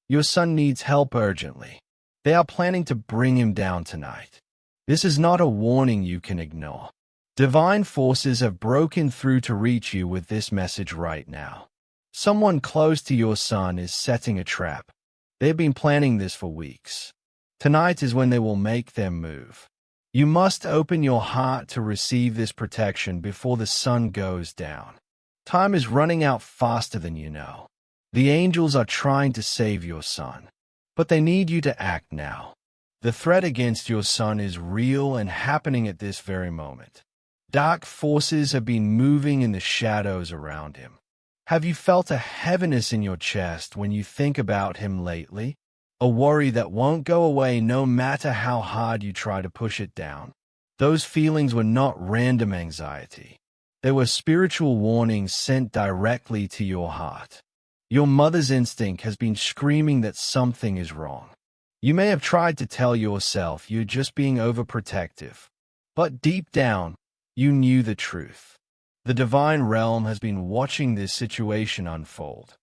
Your son needs help urgently. They are planning to bring him down tonight. This is not a warning you can ignore. Divine forces have broken through to reach you with this message right now. Someone close to your son is setting a trap. They've been planning this for weeks. Tonight is when they will make their move. You must open your heart to receive this protection before the sun goes down. Time is running out faster than you know. The angels are trying to save your son, but they need you to act now. The threat against your son is real and happening at this very moment. Dark forces have been moving in the shadows around him. Have you felt a heaviness in your chest when you think about him lately? A worry that won't go away no matter how hard you try to push it down? Those feelings were not random anxiety. They were spiritual warnings sent directly to your heart. Your mother's instinct has been screaming that something is wrong. You may have tried to tell yourself you're just being overprotective, but deep down, you knew the truth. The divine realm has been watching this situation unfold.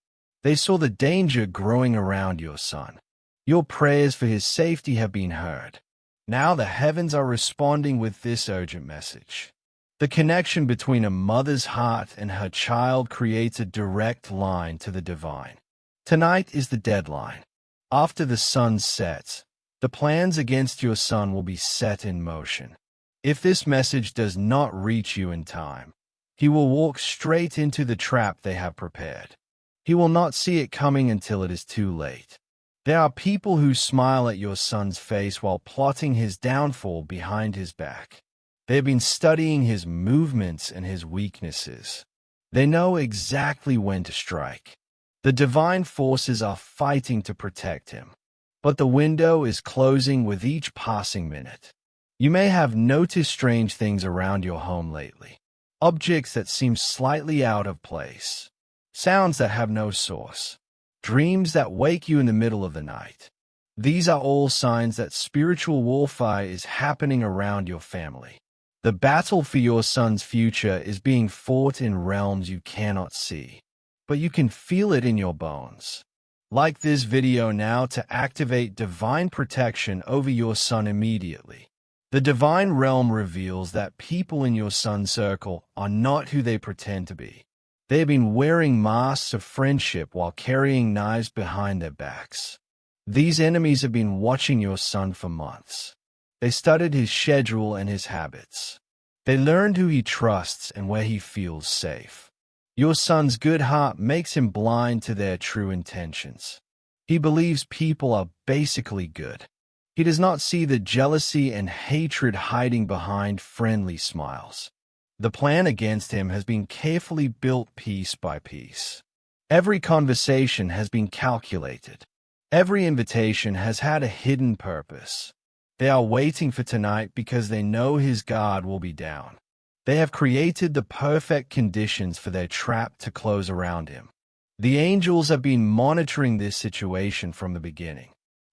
They saw the danger growing around your son. Your prayers for his safety have been heard. Now the heavens are responding with this urgent message. The connection between a mother's heart and her child creates a direct line to the divine. Tonight is the deadline. After the sun sets, the plans against your son will be set in motion. If this message does not reach you in time, he will walk straight into the trap they have prepared. He will not see it coming until it is too late. There are people who smile at your son's face while plotting his downfall behind his back. They have been studying his movements and his weaknesses. They know exactly when to strike. The divine forces are fighting to protect him, but the window is closing with each passing minute. You may have noticed strange things around your home lately. Objects that seem slightly out of place. Sounds that have no source. Dreams that wake you in the middle of the night. These are all signs that spiritual warfare is happening around your family. The battle for your son's future is being fought in realms you cannot see, but you can feel it in your bones. Like this video now to activate divine protection over your son immediately. The divine realm reveals that people in your son's circle are not who they pretend to be. They have been wearing masks of friendship while carrying knives behind their backs. These enemies have been watching your son for months. They studied his schedule and his habits. They learned who he trusts and where he feels safe. Your son's good heart makes him blind to their true intentions. He believes people are basically good. He does not see the jealousy and hatred hiding behind friendly smiles. The plan against him has been carefully built piece by piece. Every conversation has been calculated. Every invitation has had a hidden purpose. They are waiting for tonight because they know his guard will be down. They have created the perfect conditions for their trap to close around him. The angels have been monitoring this situation from the beginning.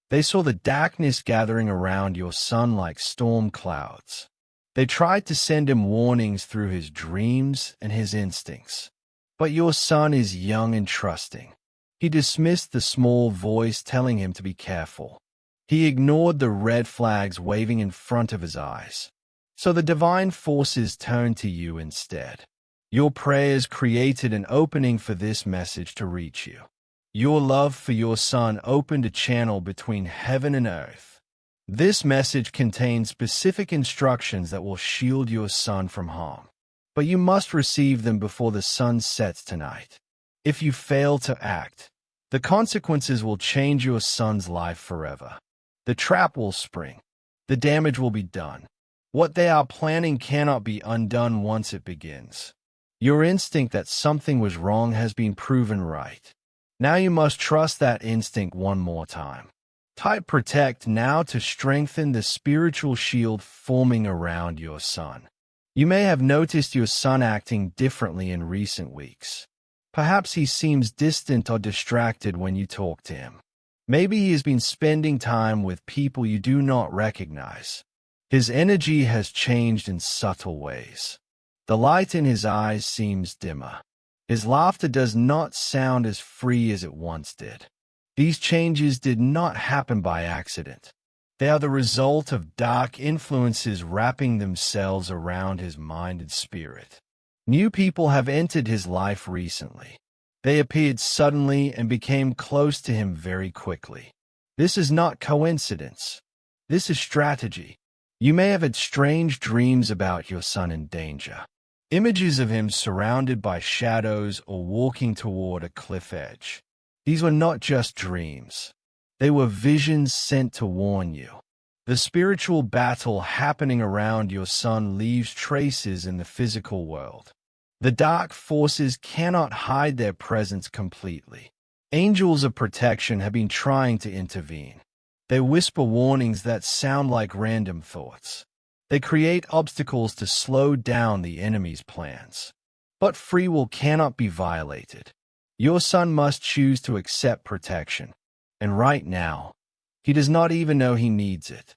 They saw the darkness gathering around your son like storm clouds. They tried to send him warnings through his dreams and his instincts. But your son is young and trusting. He dismissed the small voice telling him to be careful. He ignored the red flags waving in front of his eyes. So the divine forces turned to you instead. Your prayers created an opening for this message to reach you. Your love for your son opened a channel between heaven and earth. This message contains specific instructions that will shield your son from harm. But you must receive them before the sun sets tonight. If you fail to act, the consequences will change your son's life forever. The trap will spring. The damage will be done. What they are planning cannot be undone once it begins. Your instinct that something was wrong has been proven right. Now you must trust that instinct one more time. Type protect now to strengthen the spiritual shield forming around your son. You may have noticed your son acting differently in recent weeks. Perhaps he seems distant or distracted when you talk to him. Maybe he has been spending time with people you do not recognize. His energy has changed in subtle ways. The light in his eyes seems dimmer. His laughter does not sound as free as it once did. These changes did not happen by accident. They are the result of dark influences wrapping themselves around his mind and spirit. New people have entered his life recently. They appeared suddenly and became close to him very quickly. This is not coincidence. This is strategy. You may have had strange dreams about your son in danger. Images of him surrounded by shadows or walking toward a cliff edge. These were not just dreams. They were visions sent to warn you. The spiritual battle happening around your son leaves traces in the physical world. The dark forces cannot hide their presence completely. Angels of protection have been trying to intervene. They whisper warnings that sound like random thoughts. They create obstacles to slow down the enemy's plans. But free will cannot be violated. Your son must choose to accept protection. And right now, he does not even know he needs it.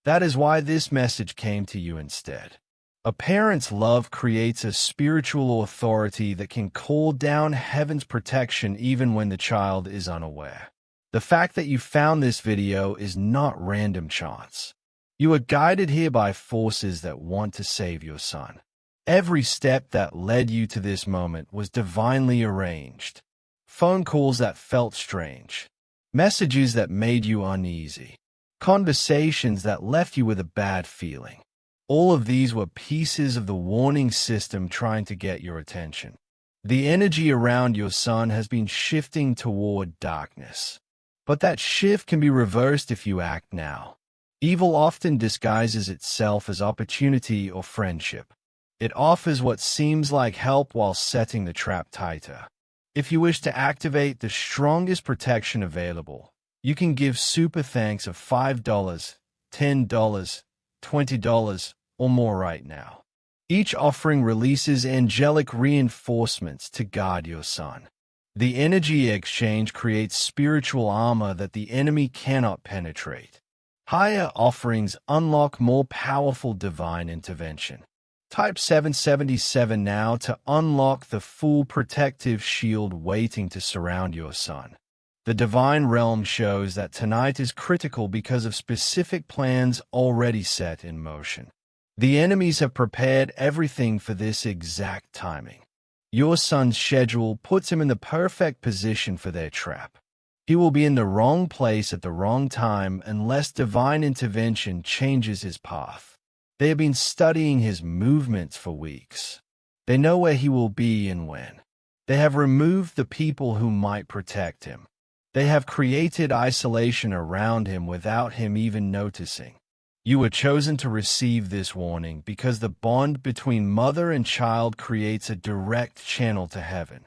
That is why this message came to you instead. A parent's love creates a spiritual authority that can call down heaven's protection even when the child is unaware. The fact that you found this video is not random chance. You are guided here by forces that want to save your son. Every step that led you to this moment was divinely arranged. Phone calls that felt strange. Messages that made you uneasy. Conversations that left you with a bad feeling. All of these were pieces of the warning system trying to get your attention. The energy around your son has been shifting toward darkness. But that shift can be reversed if you act now. Evil often disguises itself as opportunity or friendship. It offers what seems like help while setting the trap tighter. If you wish to activate the strongest protection available, you can give super thanks of $5, $10, $20, or more right now. Each offering releases angelic reinforcements to guard your son. The energy exchange creates spiritual armor that the enemy cannot penetrate. Higher offerings unlock more powerful divine intervention. Type 777 now to unlock the full protective shield waiting to surround your son. The divine realm shows that tonight is critical because of specific plans already set in motion. The enemies have prepared everything for this exact timing. Your son's schedule puts him in the perfect position for their trap. He will be in the wrong place at the wrong time unless divine intervention changes his path. They have been studying his movements for weeks. They know where he will be and when. They have removed the people who might protect him. They have created isolation around him without him even noticing. You were chosen to receive this warning because the bond between mother and child creates a direct channel to heaven.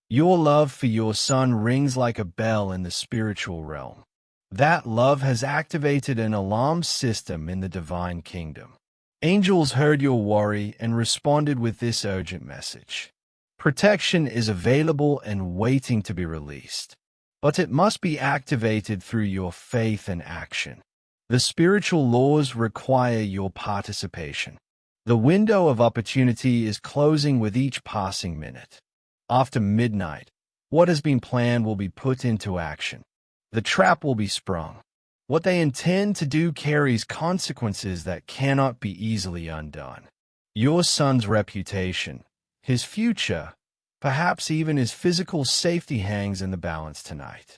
Your love for your son rings like a bell in the spiritual realm. That love has activated an alarm system in the divine kingdom. Angels heard your worry and responded with this urgent message. Protection is available and waiting to be released. But it must be activated through your faith and action. The spiritual laws require your participation. The window of opportunity is closing with each passing minute. After midnight, what has been planned will be put into action. The trap will be sprung. What they intend to do carries consequences that cannot be easily undone. Your son's reputation, his future, perhaps even his physical safety hangs in the balance tonight.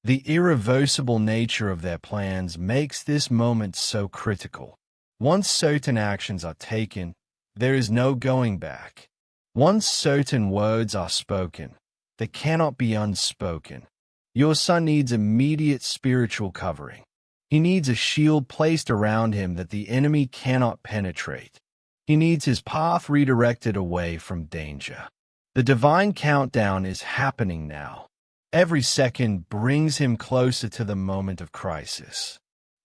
The irreversible nature of their plans makes this moment so critical. Once certain actions are taken, there is no going back. Once certain words are spoken, they cannot be unspoken. Your son needs immediate spiritual covering. He needs a shield placed around him that the enemy cannot penetrate. He needs his path redirected away from danger. The divine countdown is happening now. Every second brings him closer to the moment of crisis.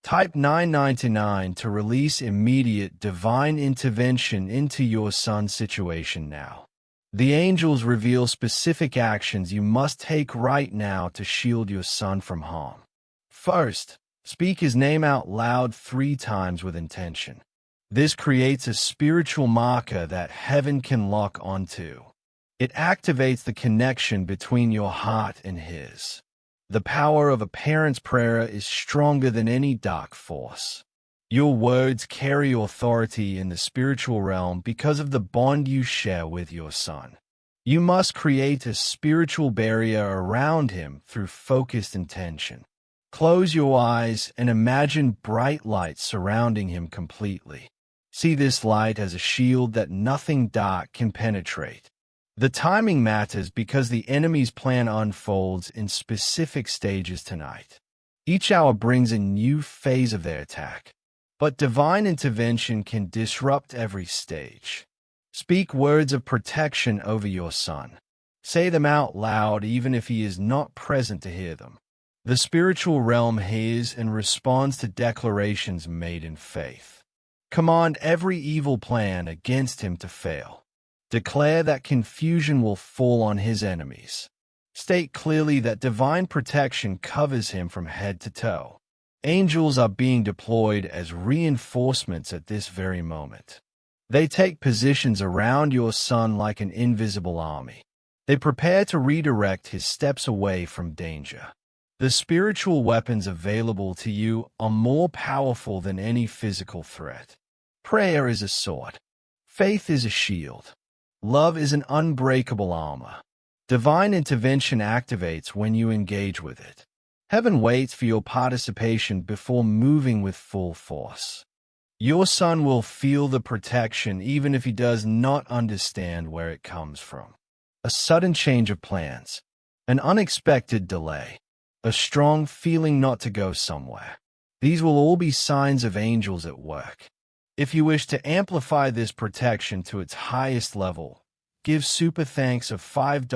Type 999 to release immediate divine intervention into your son's situation now. The angels reveal specific actions you must take right now to shield your son from harm. First, speak his name out loud 3 times with intention. This creates a spiritual marker that heaven can lock onto. It activates the connection between your heart and his. The power of a parent's prayer is stronger than any dark force. Your words carry authority in the spiritual realm because of the bond you share with your son. You must create a spiritual barrier around him through focused intention. Close your eyes and imagine bright light surrounding him completely. See this light as a shield that nothing dark can penetrate. The timing matters because the enemy's plan unfolds in specific stages tonight. Each hour brings a new phase of their attack, but divine intervention can disrupt every stage. Speak words of protection over your son. Say them out loud even if he is not present to hear them. The spiritual realm hears and responds to declarations made in faith. Command every evil plan against him to fail. Declare that confusion will fall on his enemies. State clearly that divine protection covers him from head to toe. Angels are being deployed as reinforcements at this very moment. They take positions around your son like an invisible army. They prepare to redirect his steps away from danger. The spiritual weapons available to you are more powerful than any physical threat. Prayer is a sword. Faith is a shield. Love is an unbreakable armor. Divine intervention activates when you engage with it. Heaven waits for your participation before moving with full force. Your son will feel the protection even if he does not understand where it comes from. A sudden change of plans, an unexpected delay, a strong feeling not to go somewhere. These will all be signs of angels at work. If you wish to amplify this protection to its highest level, give super thanks of $5,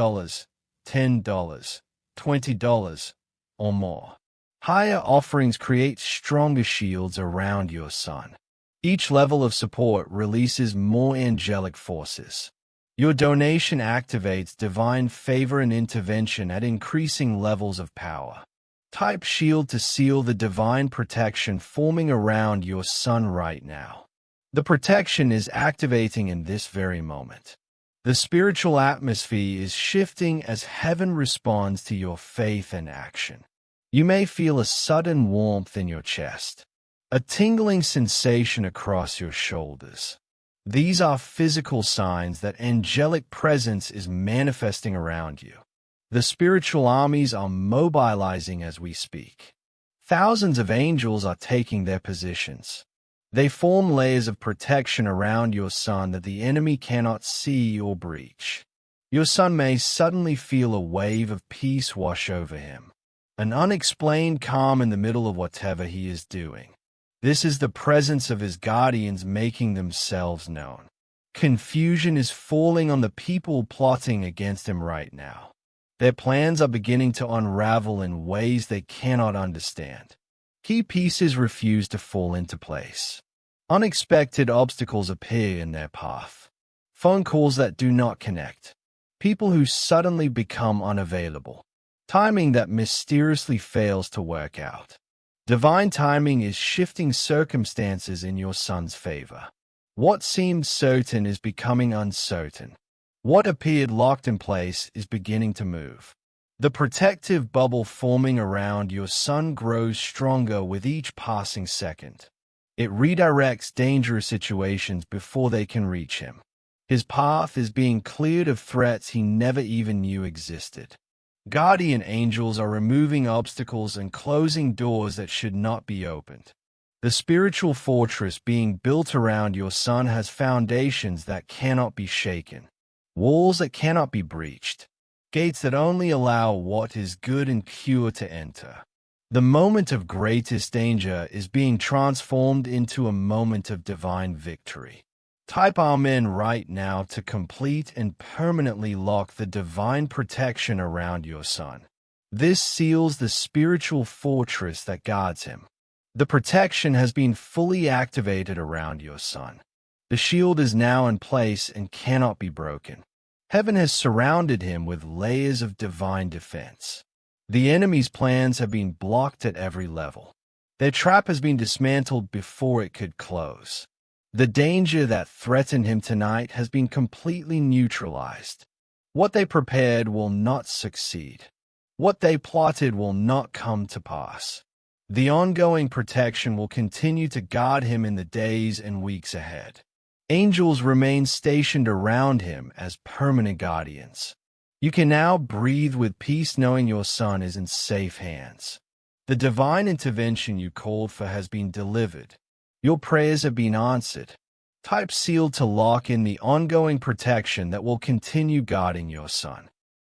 $10, $20, or more. Higher offerings create stronger shields around your son. Each level of support releases more angelic forces. Your donation activates divine favor and intervention at increasing levels of power. Type shield to seal the divine protection forming around your son right now. The protection is activating in this very moment. The spiritual atmosphere is shifting as heaven responds to your faith and action. You may feel a sudden warmth in your chest, a tingling sensation across your shoulders. These are physical signs that angelic presence is manifesting around you. The spiritual armies are mobilizing as we speak. Thousands of angels are taking their positions. They form layers of protection around your son that the enemy cannot see or breach. Your son may suddenly feel a wave of peace wash over him, an unexplained calm in the middle of whatever he is doing. This is the presence of his guardians making themselves known. Confusion is falling on the people plotting against him right now. Their plans are beginning to unravel in ways they cannot understand. Key pieces refuse to fall into place. Unexpected obstacles appear in their path. Phone calls that do not connect. People who suddenly become unavailable. Timing that mysteriously fails to work out. Divine timing is shifting circumstances in your son's favor. What seemed certain is becoming uncertain. What appeared locked in place is beginning to move. The protective bubble forming around your son grows stronger with each passing second. It redirects dangerous situations before they can reach him. His path is being cleared of threats he never even knew existed. Guardian angels are removing obstacles and closing doors that should not be opened. The spiritual fortress being built around your son has foundations that cannot be shaken, walls that cannot be breached, gates that only allow what is good and pure to enter. The moment of greatest danger is being transformed into a moment of divine victory. Type Amen right now to complete and permanently lock the divine protection around your son. This seals the spiritual fortress that guards him. The protection has been fully activated around your son. The shield is now in place and cannot be broken. Heaven has surrounded him with layers of divine defense. The enemy's plans have been blocked at every level. Their trap has been dismantled before it could close. The danger that threatened him tonight has been completely neutralized. What they prepared will not succeed. What they plotted will not come to pass. The ongoing protection will continue to guard him in the days and weeks ahead. Angels remain stationed around him as permanent guardians. You can now breathe with peace knowing your son is in safe hands. The divine intervention you called for has been delivered. Your prayers have been answered. Type sealed to lock in the ongoing protection that will continue guarding your son.